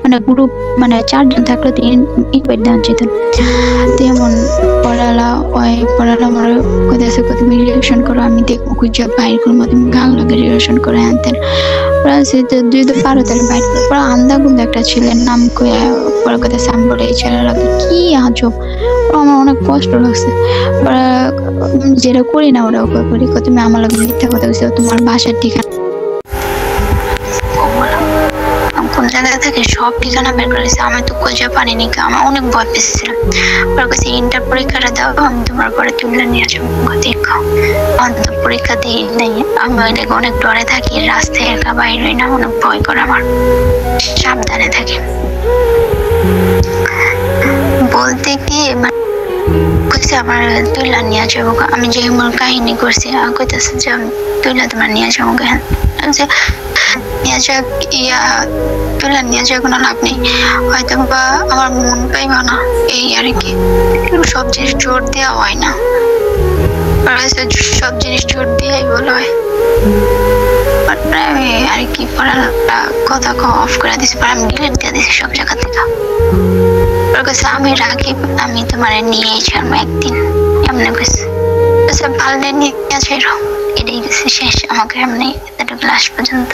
মানে গ্রুপ মানে 4 জন থাকলে তো ইনভাইট দেওয়া যেত তেমন পড়ালা আমার কইতাছে তুমি রিলেশন করো আমি দেখবো খুঁজে বাইর করবো তুমি গাল লাগে রিলেশন করে আনতেন ওরা সে তো দুই তো পারো তাহলে বাইর করে পরে আন্দা গুন্দা একটা ছেলের নাম কইয়া পরে কইতাছে আমি বলে এই ছেলেরা কি আজব আমার অনেক কষ্ট লাগছে ওরা যেটা করি না ওরা করি তুমি আমার লাগে মিথ্যা কথা বলছো তোমার বাসার ঠিকানা কোন জায়গায় থাকে সব ঠিকানা বের করেছে আমি তো খুঁজে পারিনি আমার অনেক ভয় পেয়েছিলাম ওরা কাছে ইন্টার পরীক্ষাটা দাও আমি তোমার ঘরে তুলে নিয়ে আসবো দেখো অন্ত পরীক্ষা দিই নেই আমি অনেক ডরে থাকি রাস্তায় একা বাইর হই না অনেক ভয় করে আমার সাবধানে থাকি বলতে কি কইছে আমার তুইলা নিয়ে যাবো আমি যে আমার কাহিনী করছি কইতেছে যে তুইলা তোমার নিয়ে যাবো নিয়ে যাক তুলে নিয়ে যাক কোনো লাভ নেই হয়তো বা আমার মন পাইবা না এই আর কি সব জিনিস জোর দেওয়া হয় না সব জিনিস জোর দিয়েই বলা হয় আর কি কথা অফ করে দিছি আমি ডিলিট দিয়ে দিছি সব জায়গা থেকে ওর কাছে আমি রাখি আমি তোমার নিয়ে ছাড়বো একদিন এমনি কইছে পারলে নিয়ে ছেড়ো এটাই গেছে শেষ আমাকে এমনি এতটুকু লাস্ট পর্যন্ত